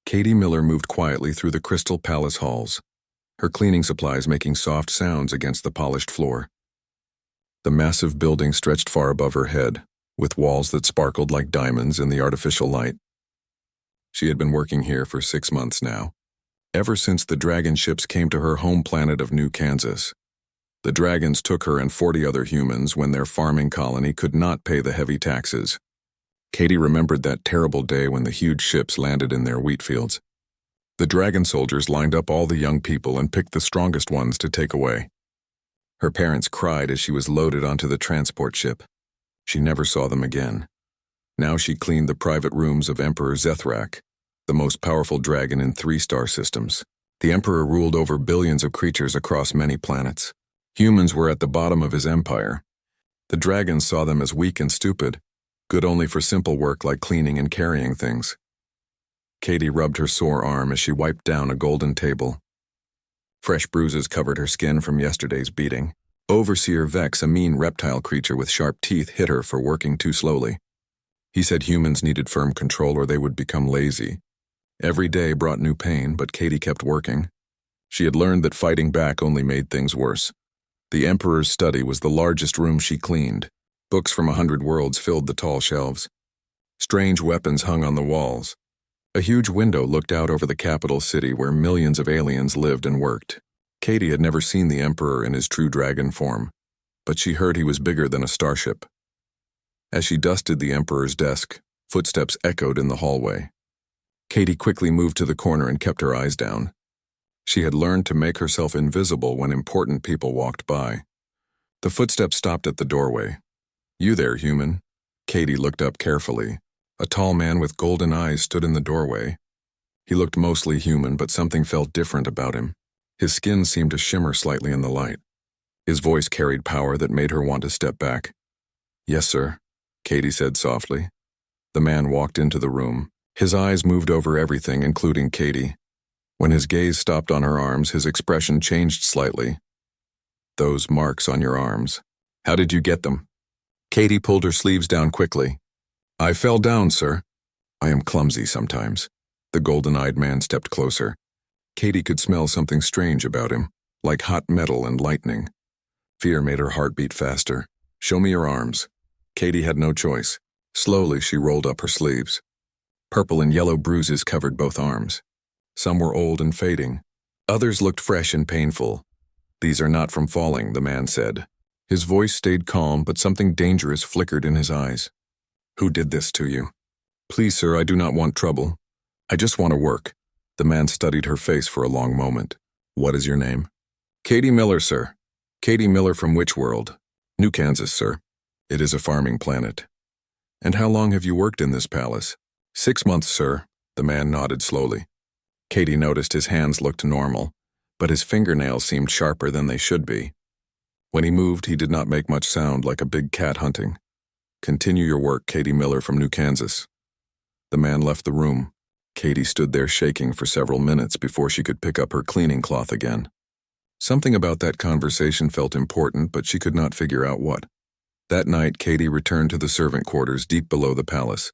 Katie Miller moved quietly through the Crystal Palace halls, her cleaning supplies making soft sounds against the polished floor. The massive building stretched far above her head, with walls that sparkled like diamonds in the artificial light. She had been working here for 6 months now, ever since the dragon ships came to her home planet of New Kansas. The dragons took her and 40 other humans when their farming colony could not pay the heavy taxes. Katie remembered that terrible day when the huge ships landed in their wheat fields. The dragon soldiers lined up all the young people and picked the strongest ones to take away. Her parents cried as she was loaded onto the transport ship. She never saw them again. Now she cleaned the private rooms of Emperor Zethrak, the most powerful dragon in 3-star systems. The Emperor ruled over billions of creatures across many planets. Humans were at the bottom of his empire. The dragons saw them as weak and stupid, good only for simple work like cleaning and carrying things. Katie rubbed her sore arm as she wiped down a golden table. Fresh bruises covered her skin from yesterday's beating. Overseer Vex, a mean reptile creature with sharp teeth, hit her for working too slowly. He said humans needed firm control or they would become lazy. Every day brought new pain, but Katie kept working. She had learned that fighting back only made things worse. The Emperor's study was the largest room she cleaned. Books from 100 worlds filled the tall shelves. Strange weapons hung on the walls. A huge window looked out over the capital city where millions of aliens lived and worked. Katie had never seen the Emperor in his true dragon form, but she heard he was bigger than a starship. As she dusted the Emperor's desk, footsteps echoed in the hallway. Katie quickly moved to the corner and kept her eyes down. She had learned to make herself invisible when important people walked by. The footsteps stopped at the doorway. "You there, human?" Katie looked up carefully. A tall man with golden eyes stood in the doorway. He looked mostly human, but something felt different about him. His skin seemed to shimmer slightly in the light. His voice carried power that made her want to step back. "Yes, sir," Katie said softly. The man walked into the room. His eyes moved over everything, including Katie. When his gaze stopped on her arms, his expression changed slightly. "Those marks on your arms. How did you get them?" Katie pulled her sleeves down quickly. "I fell down, sir. I am clumsy sometimes." The golden-eyed man stepped closer. Katie could smell something strange about him, like hot metal and lightning. Fear made her heart beat faster. "Show me your arms." Katie had no choice. Slowly, she rolled up her sleeves. Purple and yellow bruises covered both arms. Some were old and fading. Others looked fresh and painful. "These are not from falling," the man said. His voice stayed calm, but something dangerous flickered in his eyes. "Who did this to you?" "Please, sir, I do not want trouble. I just want to work." The man studied her face for a long moment. "What is your name?" "Katie Miller, sir." "Katie Miller from which world?" "New Kansas, sir." "It is a farming planet." "And how long have you worked in this palace?" 6 months, sir." The man nodded slowly. Katie noticed his hands looked normal, but his fingernails seemed sharper than they should be. When he moved, he did not make much sound, like a big cat hunting. "Continue your work, Katie Miller from New Kansas." The man left the room. Katie stood there shaking for several minutes before she could pick up her cleaning cloth again. Something about that conversation felt important, but she could not figure out what. That night, Katie returned to the servant quarters deep below the palace.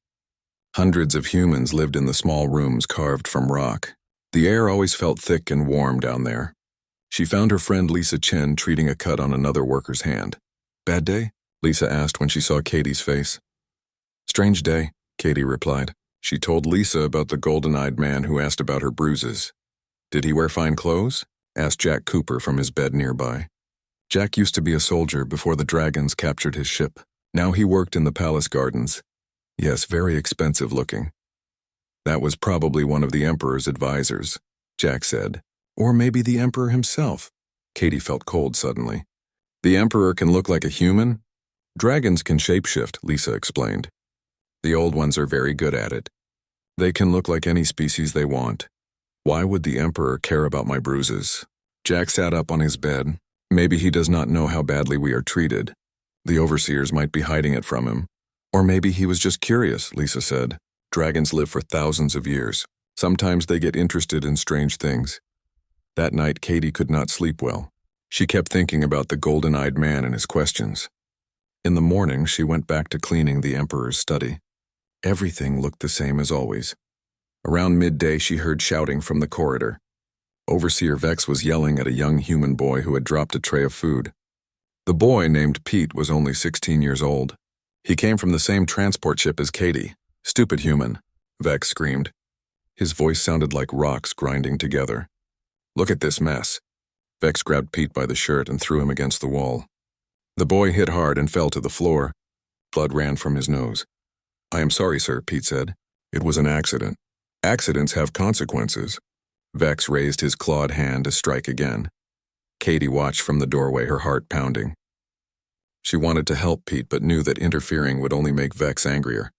Hundreds of humans lived in the small rooms carved from rock. The air always felt thick and warm down there. She found her friend Lisa Chen treating a cut on another worker's hand. "Bad day?" Lisa asked when she saw Katie's face. "Strange day," Katie replied. She told Lisa about the golden-eyed man who asked about her bruises. "Did he wear fine clothes?" asked Jack Cooper from his bed nearby. Jack used to be a soldier before the dragons captured his ship. Now he worked in the palace gardens. Yes, very expensive looking. "That was probably one of the Emperor's advisors," Jack said. "Or maybe the Emperor himself." Katie felt cold suddenly. "The Emperor can look like a human?" "Dragons can shapeshift," Lisa explained. "The old ones are very good at it. They can look like any species they want. Why would the Emperor care about my bruises?" Jack sat up on his bed. "Maybe he does not know how badly we are treated. The overseers might be hiding it from him. Or maybe he was just curious," Lisa said. "Dragons live for thousands of years. Sometimes they get interested in strange things." That night, Katie could not sleep well. She kept thinking about the golden-eyed man and his questions. In the morning, she went back to cleaning the Emperor's study. Everything looked the same as always. Around midday, she heard shouting from the corridor. Overseer Vex was yelling at a young human boy who had dropped a tray of food. The boy, named Pete, was only 16 years old. He came from the same transport ship as Katie. "Stupid human," Vex screamed. His voice sounded like rocks grinding together. "Look at this mess." Vex grabbed Pete by the shirt and threw him against the wall. The boy hit hard and fell to the floor. Blood ran from his nose. "I am sorry, sir," Pete said. "It was an accident." "Accidents have consequences." Vex raised his clawed hand to strike again. Katie watched from the doorway, her heart pounding. She wanted to help Pete, but knew that interfering would only make Vex angrier.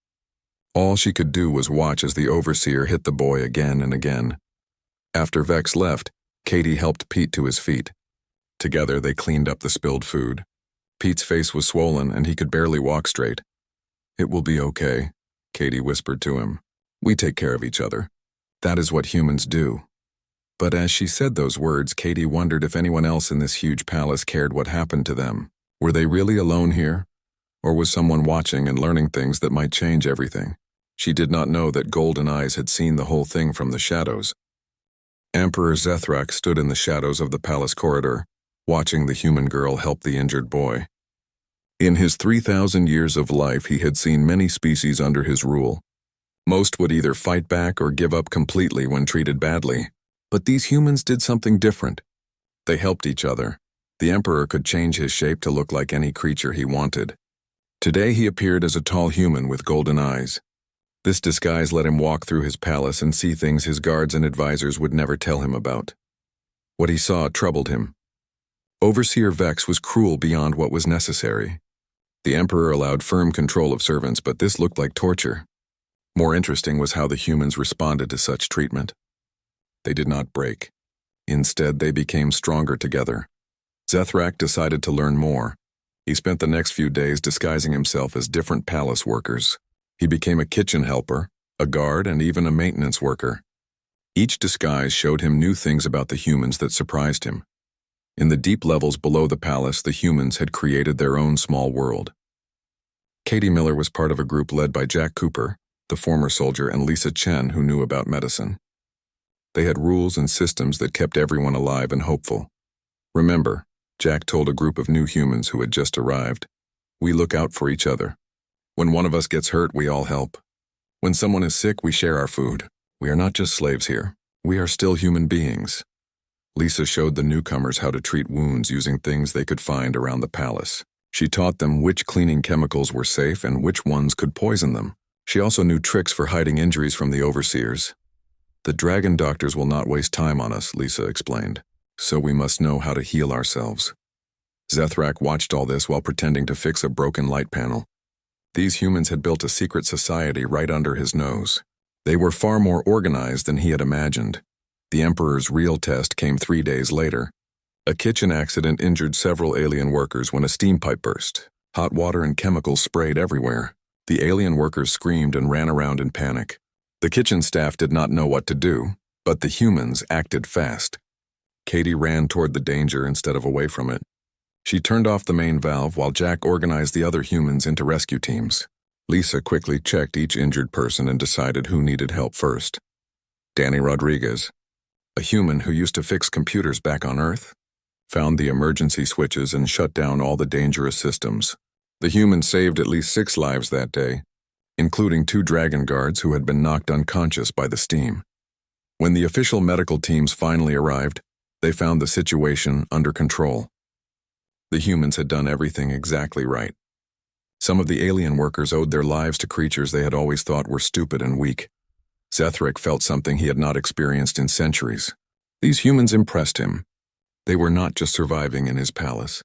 All she could do was watch as the overseer hit the boy again and again. After Vex left, Katie helped Pete to his feet. Together, they cleaned up the spilled food. Pete's face was swollen and he could barely walk straight. "It will be okay," Katie whispered to him. "We take care of each other. That is what humans do." But as she said those words, Katie wondered if anyone else in this huge palace cared what happened to them. Were they really alone here? Or was someone watching and learning things that might change everything? She did not know that Golden Eyes had seen the whole thing from the shadows. Emperor Zethrak stood in the shadows of the palace corridor, watching the human girl help the injured boy. In his 3,000 years of life, he had seen many species under his rule. Most would either fight back or give up completely when treated badly. But these humans did something different. They helped each other. The Emperor could change his shape to look like any creature he wanted. Today he appeared as a tall human with golden eyes. This disguise let him walk through his palace and see things his guards and advisors would never tell him about. What he saw troubled him. Overseer Vex was cruel beyond what was necessary. The Emperor allowed firm control of servants, but this looked like torture. More interesting was how the humans responded to such treatment. They did not break. Instead, they became stronger together. Zethrak decided to learn more. He spent the next few days disguising himself as different palace workers. He became a kitchen helper, a guard, and even a maintenance worker. Each disguise showed him new things about the humans that surprised him. In the deep levels below the palace, the humans had created their own small world. Katie Miller was part of a group led by Jack Cooper, the former soldier, and Lisa Chen, who knew about medicine. They had rules and systems that kept everyone alive and hopeful. "Remember," Jack told a group of new humans who had just arrived, "we look out for each other. When one of us gets hurt, we all help. When someone is sick, we share our food. We are not just slaves here. We are still human beings." Lisa showed the newcomers how to treat wounds using things they could find around the palace. She taught them which cleaning chemicals were safe and which ones could poison them. She also knew tricks for hiding injuries from the overseers. "The dragon doctors will not waste time on us," Lisa explained, "so we must know how to heal ourselves." Zethrak watched all this while pretending to fix a broken light panel. These humans had built a secret society right under his nose. They were far more organized than he had imagined. The Emperor's real test came 3 days later. A kitchen accident injured several alien workers when a steam pipe burst. Hot water and chemicals sprayed everywhere. The alien workers screamed and ran around in panic. The kitchen staff did not know what to do, but the humans acted fast. Katie ran toward the danger instead of away from it. She turned off the main valve while Jack organized the other humans into rescue teams. Lisa quickly checked each injured person and decided who needed help first. Danny Rodriguez, a human who used to fix computers back on Earth, found the emergency switches and shut down all the dangerous systems. The human saved at least 6 lives that day, including 2 dragon guards who had been knocked unconscious by the steam. When the official medical teams finally arrived, they found the situation under control. The humans had done everything exactly right. Some of the alien workers owed their lives to creatures they had always thought were stupid and weak. Zethrak felt something he had not experienced in centuries. These humans impressed him. They were not just surviving in his palace.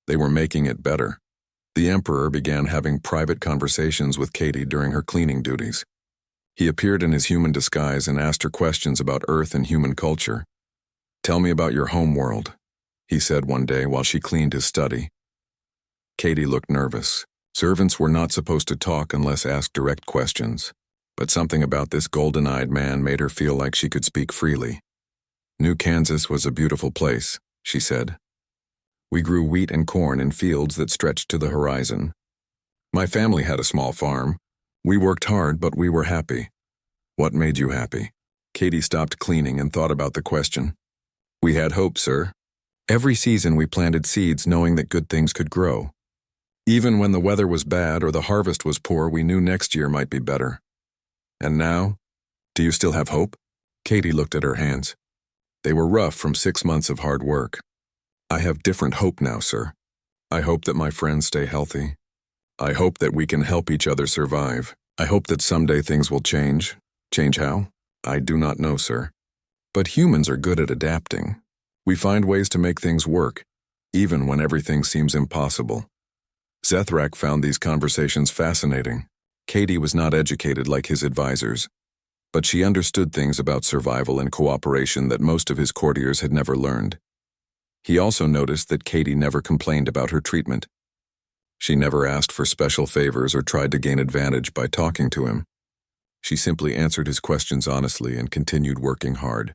They were making it better. The Emperor began having private conversations with Katie during her cleaning duties. He appeared in his human disguise and asked her questions about Earth and human culture. "Tell me about your home world," he said one day while she cleaned his study. Katie looked nervous. Servants were not supposed to talk unless asked direct questions, but something about this golden-eyed man made her feel like she could speak freely. "New Kansas was a beautiful place," she said. "We grew wheat and corn in fields that stretched to the horizon. My family had a small farm. We worked hard, but we were happy. What made you happy? Katie stopped cleaning and thought about the question. We had hope, sir. Every season we planted seeds knowing that good things could grow. Even when the weather was bad or the harvest was poor, we knew next year might be better. And now? Do you still have hope? Katie looked at her hands. They were rough from 6 months of hard work. I have different hope now, sir. I hope that my friends stay healthy. I hope that we can help each other survive. I hope that someday things will change. Change how? I do not know, sir. But humans are good at adapting. We find ways to make things work, even when everything seems impossible. Zethrak found these conversations fascinating. Katie was not educated like his advisors, but she understood things about survival and cooperation that most of his courtiers had never learned. He also noticed that Katie never complained about her treatment. She never asked for special favors or tried to gain advantage by talking to him. She simply answered his questions honestly and continued working hard.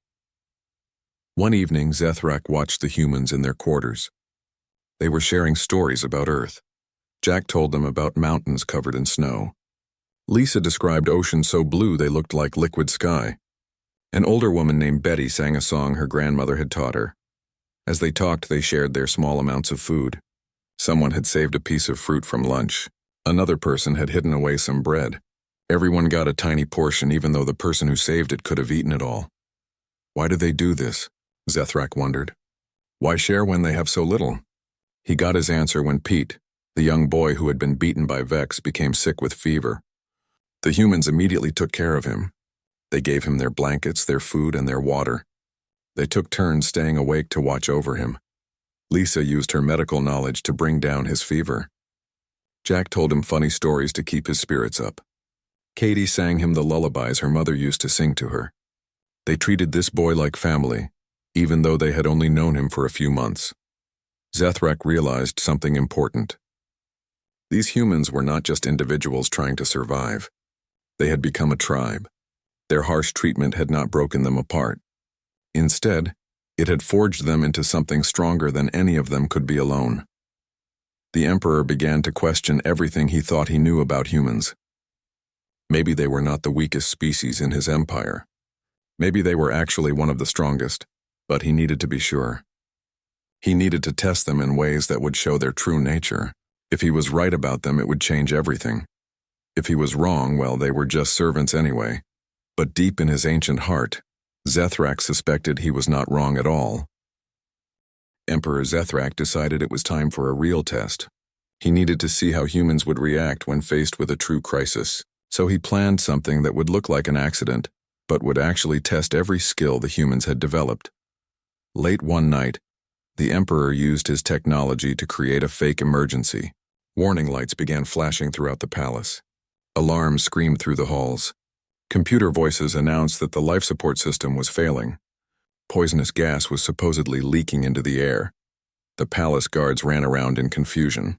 One evening, Zethrak watched the humans in their quarters. They were sharing stories about Earth. Jack told them about mountains covered in snow. Lisa described oceans so blue they looked like liquid sky. An older woman named Betty sang a song her grandmother had taught her. As they talked, they shared their small amounts of food. Someone had saved a piece of fruit from lunch. Another person had hidden away some bread. Everyone got a tiny portion, even though the person who saved it could have eaten it all. Why do they do this? Zethrak wondered. Why share when they have so little? He got his answer when Pete, the young boy who had been beaten by Vex, became sick with fever. The humans immediately took care of him. They gave him their blankets, their food, and their water. They took turns staying awake to watch over him. Lisa used her medical knowledge to bring down his fever. Jack told him funny stories to keep his spirits up. Katie sang him the lullabies her mother used to sing to her. They treated this boy like family, even though they had only known him for a few months. Zethrak realized something important. These humans were not just individuals trying to survive. They had become a tribe. Their harsh treatment had not broken them apart. Instead, it had forged them into something stronger than any of them could be alone. The Emperor began to question everything he thought he knew about humans. Maybe they were not the weakest species in his empire. Maybe they were actually one of the strongest, but he needed to be sure. He needed to test them in ways that would show their true nature. If he was right about them, it would change everything. If he was wrong, well, they were just servants anyway. But deep in his ancient heart, Zethrak suspected he was not wrong at all. Emperor Zethrak decided it was time for a real test. He needed to see how humans would react when faced with a true crisis. So he planned something that would look like an accident, but would actually test every skill the humans had developed. Late one night, the Emperor used his technology to create a fake emergency. Warning lights began flashing throughout the palace. Alarms screamed through the halls. Computer voices announced that the life support system was failing. Poisonous gas was supposedly leaking into the air. The palace guards ran around in confusion.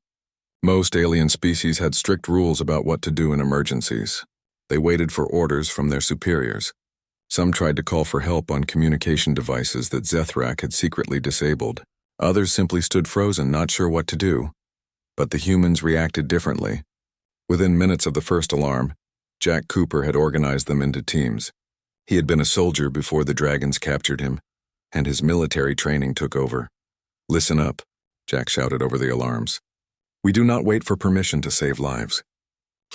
Most alien species had strict rules about what to do in emergencies. They waited for orders from their superiors. Some tried to call for help on communication devices that Zethrak had secretly disabled. Others simply stood frozen, not sure what to do. But the humans reacted differently. Within minutes of the first alarm, Jack Cooper had organized them into teams. He had been a soldier before the dragons captured him, and his military training took over. Listen up, Jack shouted over the alarms. We do not wait for permission to save lives.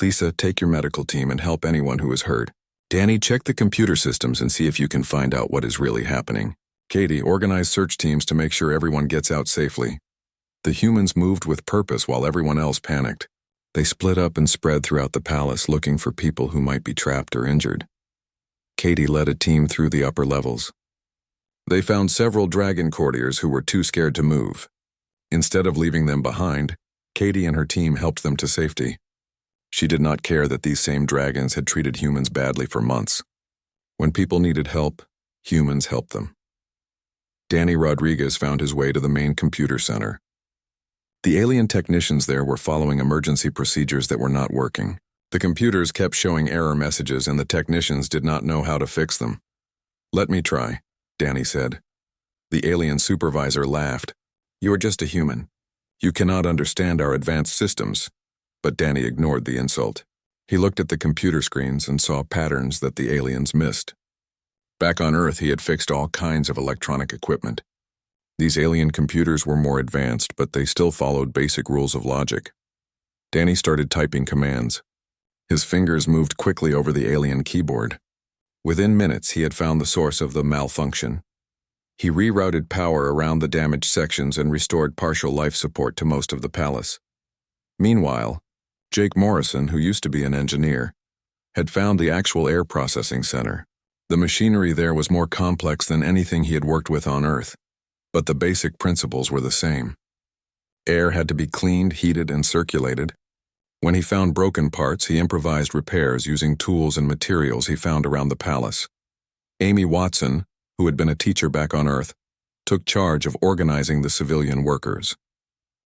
Lisa, take your medical team and help anyone who is hurt. Danny, check the computer systems and see if you can find out what is really happening. Katie, organize search teams to make sure everyone gets out safely. The humans moved with purpose while everyone else panicked. They split up and spread throughout the palace looking for people who might be trapped or injured. Katie led a team through the upper levels. They found several dragon courtiers who were too scared to move. Instead of leaving them behind, Katie and her team helped them to safety. She did not care that these same dragons had treated humans badly for months. When people needed help, humans helped them. Danny Rodriguez found his way to the main computer center. The alien technicians there were following emergency procedures that were not working. The computers kept showing error messages and the technicians did not know how to fix them. Let me try, Danny said. The alien supervisor laughed. You are just a human. You cannot understand our advanced systems. But Danny ignored the insult. He looked at the computer screens and saw patterns that the aliens missed. Back on Earth, he had fixed all kinds of electronic equipment. These alien computers were more advanced, but they still followed basic rules of logic. Danny started typing commands. His fingers moved quickly over the alien keyboard. Within minutes, he had found the source of the malfunction. He rerouted power around the damaged sections and restored partial life support to most of the palace. Meanwhile, Jake Morrison, who used to be an engineer, had found the actual air processing center. The machinery there was more complex than anything he had worked with on Earth, but the basic principles were the same. Air had to be cleaned, heated, and circulated. When he found broken parts, he improvised repairs using tools and materials he found around the palace. Amy Watson, who had been a teacher back on Earth, took charge of organizing the civilian workers.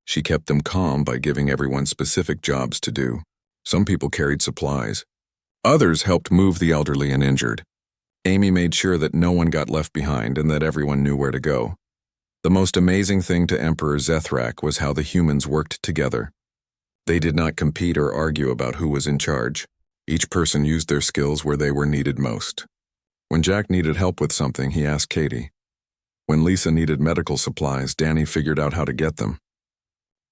She kept them calm by giving everyone specific jobs to do. Some people carried supplies. Others helped move the elderly and injured. Amy made sure that no one got left behind and that everyone knew where to go. The most amazing thing to Emperor Zethrak was how the humans worked together. They did not compete or argue about who was in charge. Each person used their skills where they were needed most. When Jack needed help with something, he asked Katie. When Lisa needed medical supplies, Danny figured out how to get them.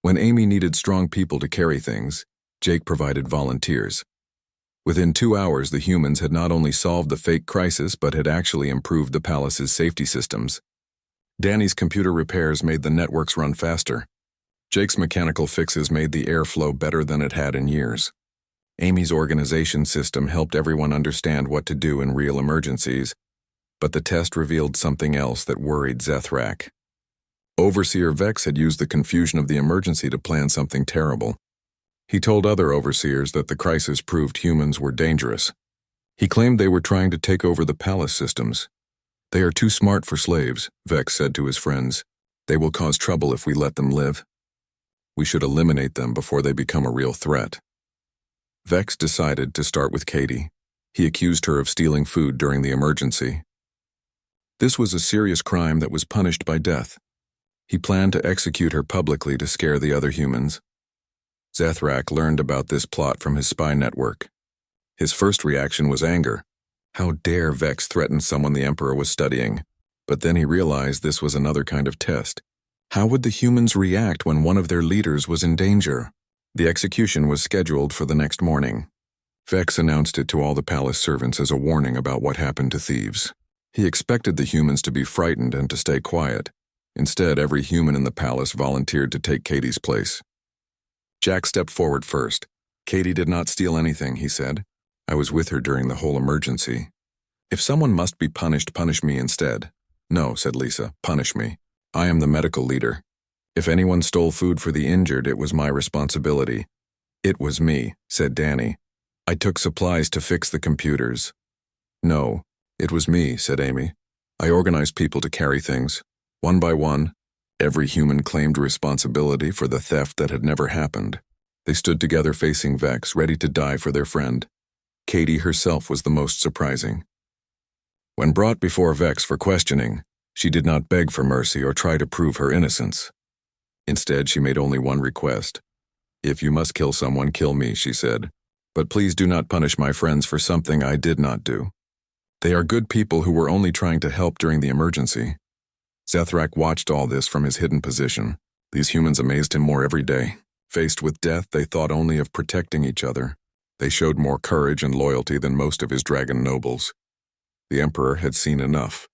When Amy needed strong people to carry things, Jake provided volunteers. Within 2 hours, the humans had not only solved the fake crisis but had actually improved the palace's safety systems. Danny's computer repairs made the networks run faster. Jake's mechanical fixes made the air flow better than it had in years. Amy's organization system helped everyone understand what to do in real emergencies, but the test revealed something else that worried Zethrak. Overseer Vex had used the confusion of the emergency to plan something terrible. He told other overseers that the crisis proved humans were dangerous. He claimed they were trying to take over the palace systems. "They are too smart for slaves," Vex said to his friends. "They will cause trouble if we let them live. We should eliminate them before they become a real threat." Vex decided to start with Katie. He accused her of stealing food during the emergency. This was a serious crime that was punished by death. He planned to execute her publicly to scare the other humans. Zethrak learned about this plot from his spy network. His first reaction was anger. How dare Vex threaten someone the Emperor was studying? But then he realized this was another kind of test. How would the humans react when one of their leaders was in danger? The execution was scheduled for the next morning. Vex announced it to all the palace servants as a warning about what happened to thieves. He expected the humans to be frightened and to stay quiet. Instead, every human in the palace volunteered to take Katie's place. Jack stepped forward first. "Katie did not steal anything," he said. "I was with her during the whole emergency. If someone must be punished, punish me instead." "No," said Lisa, "punish me. I am the medical leader. If anyone stole food for the injured, it was my responsibility." "It was me," said Danny. "I took supplies to fix the computers." "No, it was me," said Amy. "I organized people to carry things. One by one, every human claimed responsibility for the theft that had never happened. They stood together facing Vex, ready to die for their friend. Katie herself was the most surprising. When brought before Vex for questioning, she did not beg for mercy or try to prove her innocence. Instead, she made only one request. "If you must kill someone, kill me," she said. "But please do not punish my friends for something I did not do. They are good people who were only trying to help during the emergency." Zethrak watched all this from his hidden position. These humans amazed him more every day. Faced with death, they thought only of protecting each other. They showed more courage and loyalty than most of his dragon nobles. The Emperor had seen enough.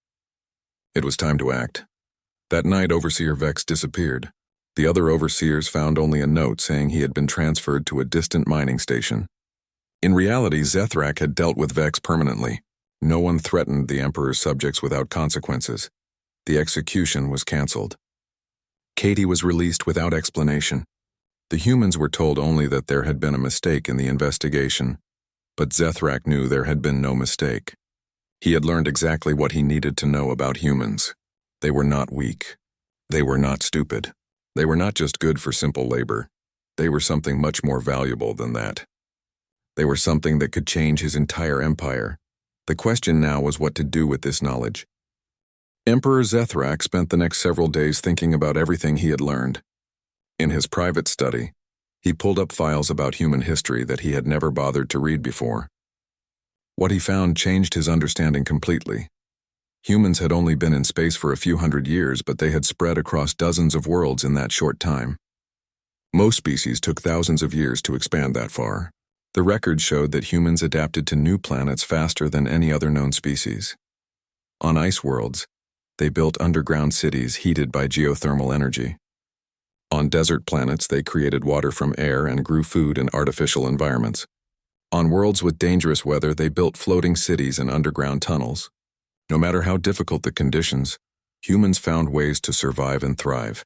It was time to act. That night, Overseer Vex disappeared. The other overseers found only a note saying he had been transferred to a distant mining station. In reality, Zethrak had dealt with Vex permanently. No one threatened the Emperor's subjects without consequences. The execution was cancelled. Katie was released without explanation. The humans were told only that there had been a mistake in the investigation, but Zethrak knew there had been no mistake. He had learned exactly what he needed to know about humans. They were not weak. They were not stupid. They were not just good for simple labor. They were something much more valuable than that. They were something that could change his entire empire. The question now was what to do with this knowledge. Emperor Zethrak spent the next several days thinking about everything he had learned. In his private study, He pulled up files about human history that he had never bothered to read before. What he found changed his understanding completely. Humans had only been in space for a few hundred years, but they had spread across dozens of worlds in that short time. Most species took thousands of years to expand that far. The records showed that humans adapted to new planets faster than any other known species. On ice worlds, they built underground cities heated by geothermal energy. On desert planets, they created water from air and grew food in artificial environments. On worlds with dangerous weather, they built floating cities and underground tunnels. No matter how difficult the conditions, humans found ways to survive and thrive.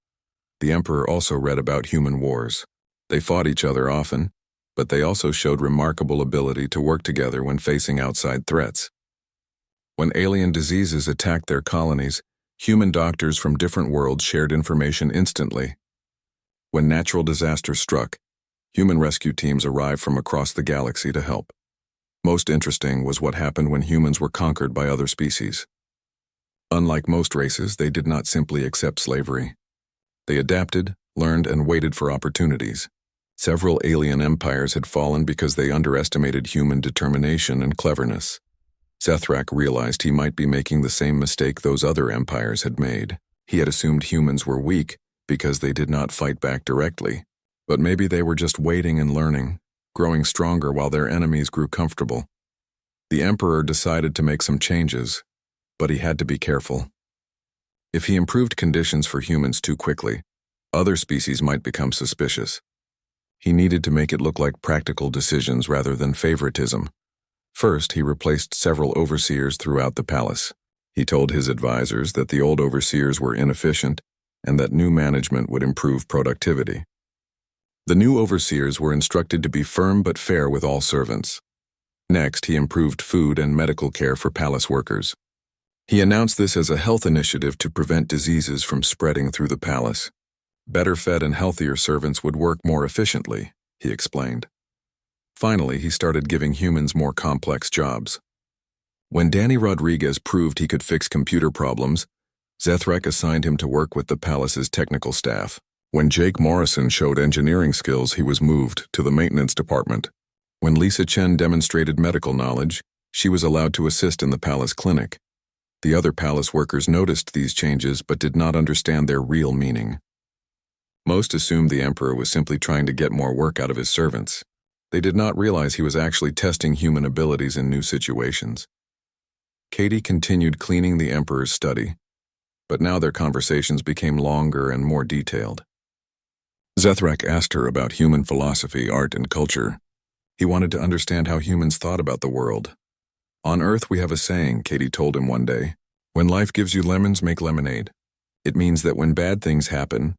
The Emperor also read about human wars. They fought each other often, but they also showed remarkable ability to work together when facing outside threats. When alien diseases attacked their colonies, human doctors from different worlds shared information instantly. When natural disasters struck, human rescue teams arrived from across the galaxy to help. Most interesting was what happened when humans were conquered by other species. Unlike most races, they did not simply accept slavery. They adapted, learned, and waited for opportunities. Several alien empires had fallen because they underestimated human determination and cleverness. Zethrak realized he might be making the same mistake those other empires had made. He had assumed humans were weak because they did not fight back directly, but maybe they were just waiting and learning, growing stronger while their enemies grew comfortable. The Emperor decided to make some changes, but he had to be careful. If he improved conditions for humans too quickly, other species might become suspicious. He needed to make it look like practical decisions rather than favoritism. First, he replaced several overseers throughout the palace. He told his advisors that the old overseers were inefficient and that new management would improve productivity. The new overseers were instructed to be firm but fair with all servants. Next, he improved food and medical care for palace workers. He announced this as a health initiative to prevent diseases from spreading through the palace. Better fed and healthier servants would work more efficiently, he explained. Finally, he started giving humans more complex jobs. When Danny Rodriguez proved he could fix computer problems, Zethrak assigned him to work with the palace's technical staff. When Jake Morrison showed engineering skills, he was moved to the maintenance department. When Lisa Chen demonstrated medical knowledge, she was allowed to assist in the palace clinic. The other palace workers noticed these changes but did not understand their real meaning. Most assumed the Emperor was simply trying to get more work out of his servants. They did not realize he was actually testing human abilities in new situations. Katie continued cleaning the Emperor's study, but now their conversations became longer and more detailed. Zethrak asked her about human philosophy, art, and culture. He wanted to understand how humans thought about the world. On Earth, we have a saying, Katie told him one day. When life gives you lemons, make lemonade. It means that when bad things happen,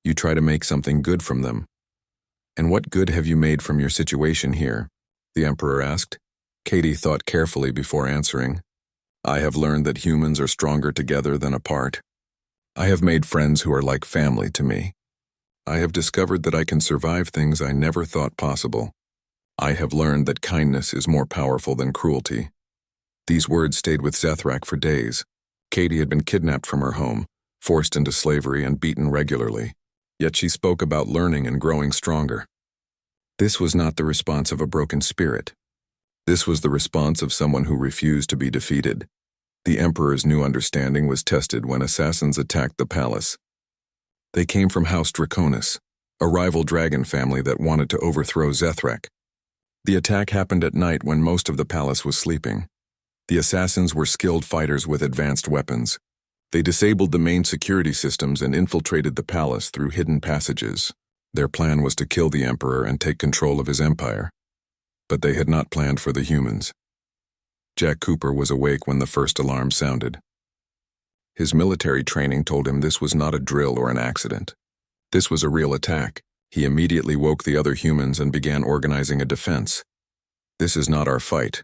you try to make something good from them. And what good have you made from your situation here? The Emperor asked. Katie thought carefully before answering. I have learned that humans are stronger together than apart. I have made friends who are like family to me. I have discovered that I can survive things I never thought possible. I have learned that kindness is more powerful than cruelty. These words stayed with Zethrak for days. Katie had been kidnapped from her home, forced into slavery, and beaten regularly. Yet she spoke about learning and growing stronger. This was not the response of a broken spirit. This was the response of someone who refused to be defeated. The Emperor's new understanding was tested when assassins attacked the palace. They came from House Draconis, a rival dragon family that wanted to overthrow Zethrak. The attack happened at night when most of the palace was sleeping. The assassins were skilled fighters with advanced weapons. They disabled the main security systems and infiltrated the palace through hidden passages. Their plan was to kill the Emperor and take control of his empire. But they had not planned for the humans. Jack Cooper was awake when the first alarm sounded. His military training told him this was not a drill or an accident. This was a real attack. He immediately woke the other humans and began organizing a defense. This is not our fight,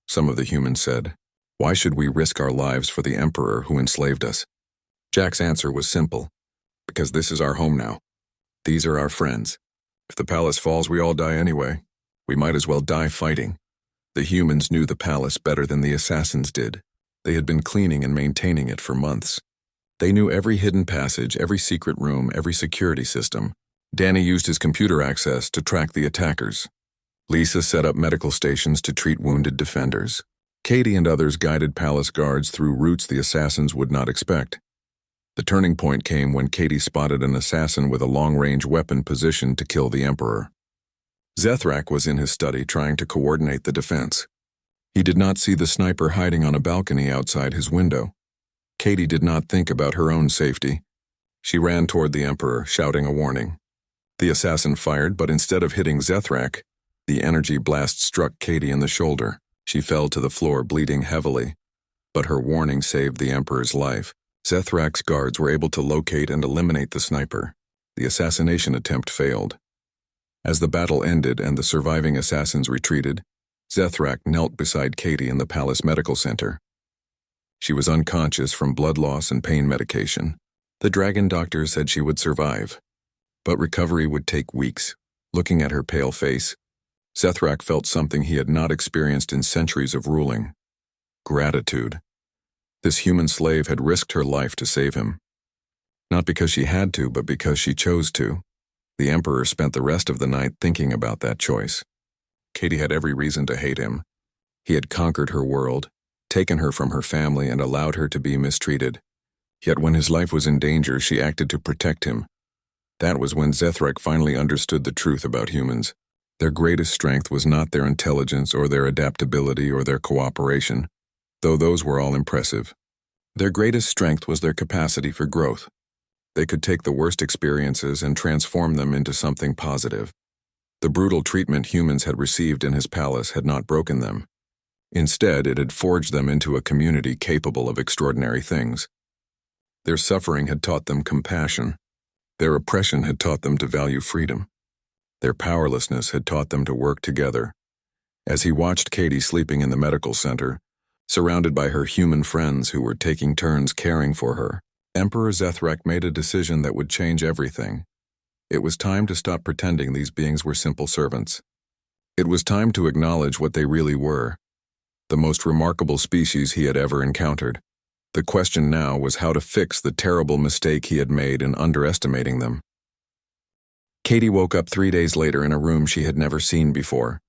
some of the humans said. Why should we risk our lives for the Emperor who enslaved us? Jack's answer was simple. Because this is our home now. These are our friends. If the palace falls, we all die anyway. We might as well die fighting. The humans knew the palace better than the assassins did. They had been cleaning and maintaining it for months. They knew every hidden passage, every secret room, every security system. Danny used his computer access to track the attackers. Lisa set up medical stations to treat wounded defenders. Katie and others guided palace guards through routes the assassins would not expect. The turning point came when Katie spotted an assassin with a long-range weapon positioned to kill the Emperor. Zethrak was in his study trying to coordinate the defense. He did not see the sniper hiding on a balcony outside his window. Katie did not think about her own safety. She ran toward the Emperor, shouting a warning. The assassin fired, but instead of hitting Zethrak, the energy blast struck Katie in the shoulder. She fell to the floor, bleeding heavily. But her warning saved the Emperor's life. Zethrak's guards were able to locate and eliminate the sniper. The assassination attempt failed. As the battle ended and the surviving assassins retreated, Zethrak knelt beside Katie in the palace medical center. She was unconscious from blood loss and pain medication. The dragon doctor said she would survive, but recovery would take weeks. Looking at her pale face, Zethrak felt something he had not experienced in centuries of ruling: gratitude. This human slave had risked her life to save him. Not because she had to, but because she chose to. The Emperor spent the rest of the night thinking about that choice. Katie had every reason to hate him. He had conquered her world, taken her from her family, and allowed her to be mistreated. Yet when his life was in danger, she acted to protect him. That was when Zethrak finally understood the truth about humans. Their greatest strength was not their intelligence or their adaptability or their cooperation, though those were all impressive. Their greatest strength was their capacity for growth. They could take the worst experiences and transform them into something positive. The brutal treatment humans had received in his palace had not broken them. Instead, it had forged them into a community capable of extraordinary things. Their suffering had taught them compassion. Their oppression had taught them to value freedom. Their powerlessness had taught them to work together. As he watched Katie sleeping in the medical center, surrounded by her human friends who were taking turns caring for her, Emperor Zethrak made a decision that would change everything. It was time to stop pretending these beings were simple servants. It was time to acknowledge what they really were: the most remarkable species he had ever encountered. The question now was how to fix the terrible mistake he had made in underestimating them. Katie woke up 3 days later in a room she had never seen before.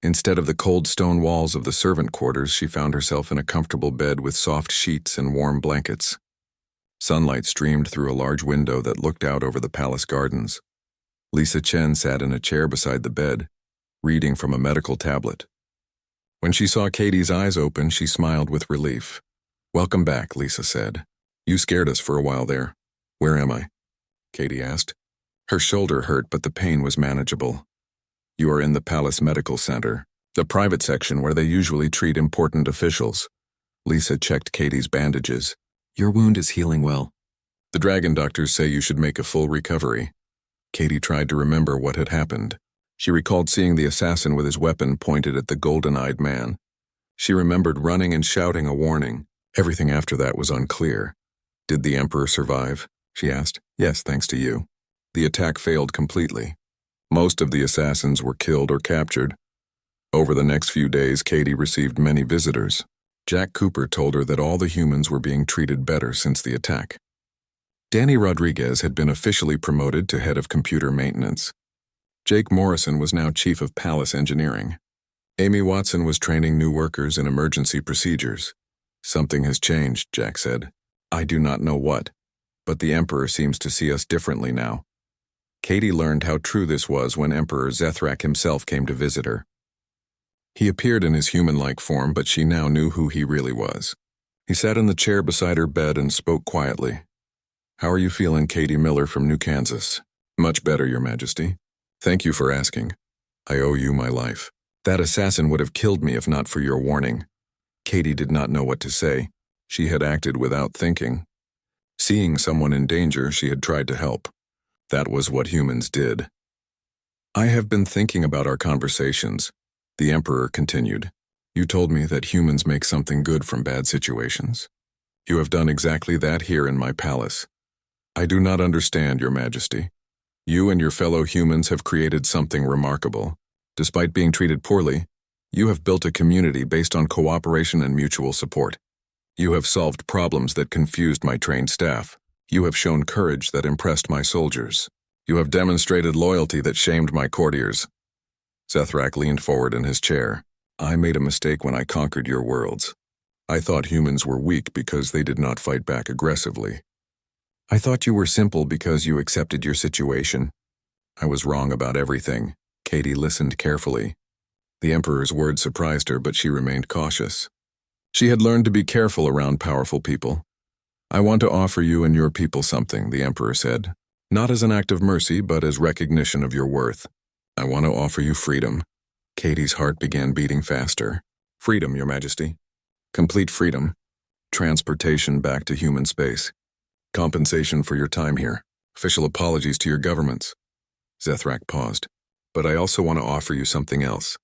Instead of the cold stone walls of the servant quarters, she found herself in a comfortable bed with soft sheets and warm blankets. Sunlight streamed through a large window that looked out over the palace gardens. Lisa Chen sat in a chair beside the bed, reading from a medical tablet. When she saw Katie's eyes open, she smiled with relief. "Welcome back," Lisa said. "You scared us for a while there." "Where am I?" Katie asked. Her shoulder hurt, but the pain was manageable. "You are in the Palace Medical Center, the private section where they usually treat important officials." Lisa checked Katie's bandages. "Your wound is healing well. The dragon doctors say you should make a full recovery." Katie tried to remember what had happened. She recalled seeing the assassin with his weapon pointed at the golden-eyed man. She remembered running and shouting a warning. Everything after that was unclear. "Did the Emperor survive?" she asked. "Yes, thanks to you." The attack failed completely. Most of the assassins were killed or captured. Over the next few days, Katie received many visitors. Jack Cooper told her that all the humans were being treated better since the attack. Danny Rodriguez had been officially promoted to head of computer maintenance. Jake Morrison was now chief of palace engineering. Amy Watson was training new workers in emergency procedures. "Something has changed," Jack said. "I do not know what, but the Emperor seems to see us differently now." Katie learned how true this was when Emperor Zethrak himself came to visit her. He appeared in his human-like form, but she now knew who he really was. He sat in the chair beside her bed and spoke quietly. "How are you feeling, Katie Miller from New Kansas?" "Much better, Your Majesty. Thank you for asking. I owe you my life. That assassin would have killed me if not for your warning." Katie did not know what to say. She had acted without thinking. Seeing someone in danger, she had tried to help. That was what humans did. "I have been thinking about our conversations," the Emperor continued. "You told me that humans make something good from bad situations. You have done exactly that here in my palace. I do not understand, Your Majesty. You and your fellow humans have created something remarkable. Despite being treated poorly, you have built a community based on cooperation and mutual support. You have solved problems that confused my trained staff. You have shown courage that impressed my soldiers. You have demonstrated loyalty that shamed my courtiers. Zethrak leaned forward in his chair. I made a mistake when I conquered your worlds. I thought humans were weak because they did not fight back aggressively. I thought you were simple because you accepted your situation. I was wrong about everything. Katie listened carefully. The Emperor's words surprised her, but she remained cautious. She had learned to be careful around powerful people. I want to offer you and your people something, the Emperor said. Not as an act of mercy, but as recognition of your worth. I want to offer you freedom. Katie's heart began beating faster. Freedom, Your Majesty. Complete freedom. Transportation back to human space. Compensation for your time here. Official apologies to your governments. Zethrak paused. But I also want to offer you something else.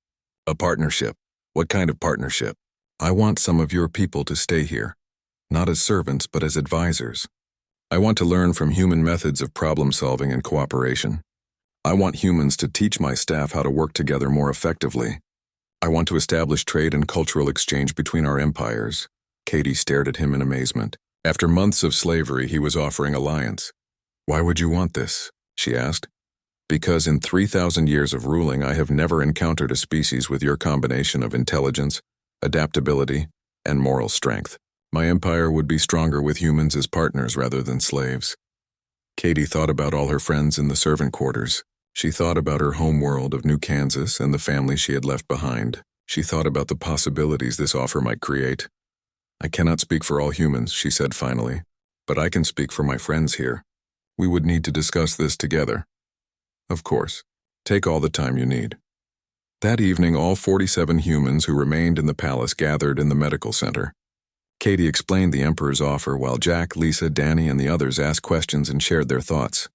A partnership. What kind of partnership? I want some of your people to stay here. Not as servants, but as advisors. I want to learn from human methods of problem solving and cooperation. I want humans to teach my staff how to work together more effectively. I want to establish trade and cultural exchange between our empires. Katie stared at him in amazement. After months of slavery, he was offering alliance. Why would you want this? She asked. Because in 3,000 years of ruling, I have never encountered a species with your combination of intelligence, adaptability, and moral strength. My empire would be stronger with humans as partners rather than slaves. Katie thought about all her friends in the servant quarters. She thought about her home world of New Kansas and the family she had left behind. She thought about the possibilities this offer might create. I cannot speak for all humans, she said finally, but I can speak for my friends here. We would need to discuss this together. Of course. Take all the time you need. That evening, all 47 humans who remained in the palace gathered in the medical center. Katie explained the Emperor's offer while Jack, Lisa, Danny, and the others asked questions and shared their thoughts.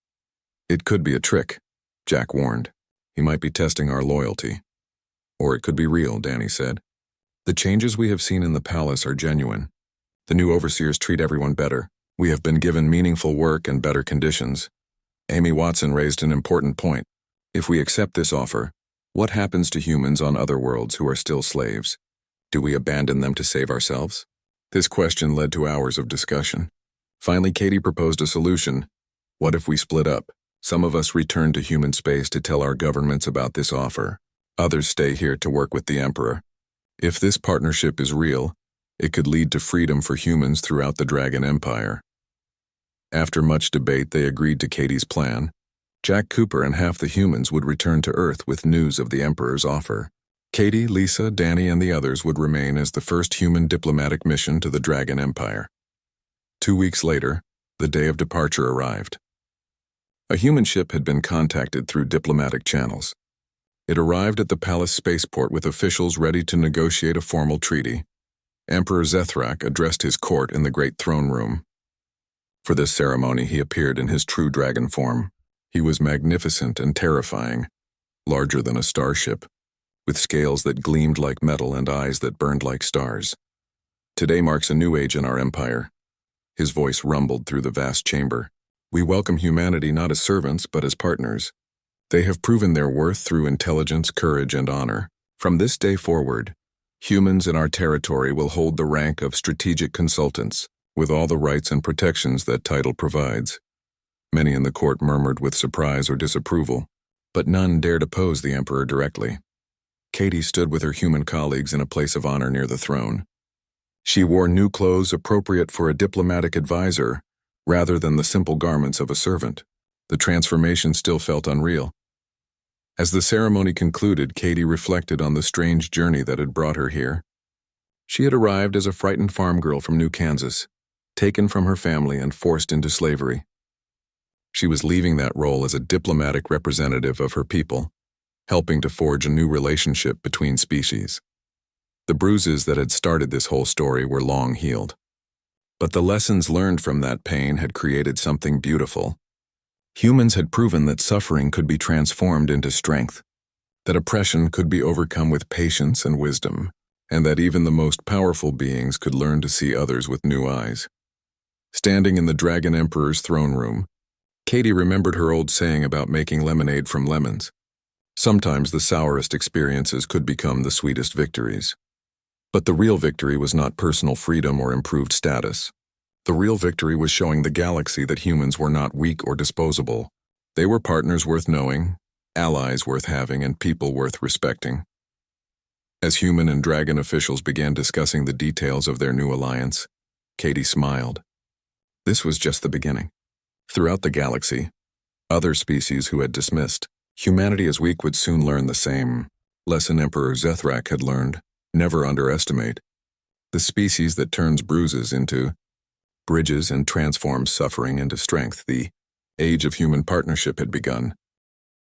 It could be a trick, Jack warned. He might be testing our loyalty. Or it could be real, Danny said. The changes we have seen in the palace are genuine. The new overseers treat everyone better. We have been given meaningful work and better conditions. Amy Watson raised an important point. If we accept this offer, what happens to humans on other worlds who are still slaves? Do we abandon them to save ourselves? This question led to hours of discussion. Finally, Katie proposed a solution. What if we split up? Some of us return to human space to tell our governments about this offer. Others stay here to work with the Emperor. If this partnership is real, it could lead to freedom for humans throughout the Dragon Empire. After much debate, they agreed to Katie's plan. Jack Cooper and half the humans would return to Earth with news of the Emperor's offer. Katie, Lisa, Danny, and the others would remain as the first human diplomatic mission to the Dragon Empire. 2 weeks later, the day of departure arrived. A human ship had been contacted through diplomatic channels. It arrived at the palace spaceport with officials ready to negotiate a formal treaty. Emperor Zethrak addressed his court in the great throne room. For this ceremony, he appeared in his true dragon form. He was magnificent and terrifying, larger than a starship, with scales that gleamed like metal and eyes that burned like stars. Today marks a new age in our empire. His voice rumbled through the vast chamber. We welcome humanity not as servants, but as partners. They have proven their worth through intelligence, courage, and honor. From this day forward, humans in our territory will hold the rank of strategic consultants, with all the rights and protections that title provides. Many in the court murmured with surprise or disapproval, but none dared oppose the Emperor directly. Katie stood with her human colleagues in a place of honor near the throne. She wore new clothes appropriate for a diplomatic advisor, rather than the simple garments of a servant. The transformation still felt unreal. As the ceremony concluded, Katie reflected on the strange journey that had brought her here. She had arrived as a frightened farm girl from New Kansas, taken from her family and forced into slavery. She was leaving that role as a diplomatic representative of her people, helping to forge a new relationship between species. The bruises that had started this whole story were long healed. But the lessons learned from that pain had created something beautiful. Humans had proven that suffering could be transformed into strength, that oppression could be overcome with patience and wisdom, and that even the most powerful beings could learn to see others with new eyes. Standing in the Dragon Emperor's throne room, Katie remembered her old saying about making lemonade from lemons. Sometimes the sourest experiences could become the sweetest victories. But the real victory was not personal freedom or improved status. The real victory was showing the galaxy that humans were not weak or disposable, They were partners worth knowing, allies worth having, and people worth respecting. As human and dragon officials began discussing the details of their new alliance, Katie smiled. This was just the beginning. Throughout the galaxy, other species who had dismissed humanity as weak would soon learn the same lesson Emperor Zethrak had learned: never underestimate. The species that turns bruises into bridges and transforms suffering into strength. The age of human partnership had begun,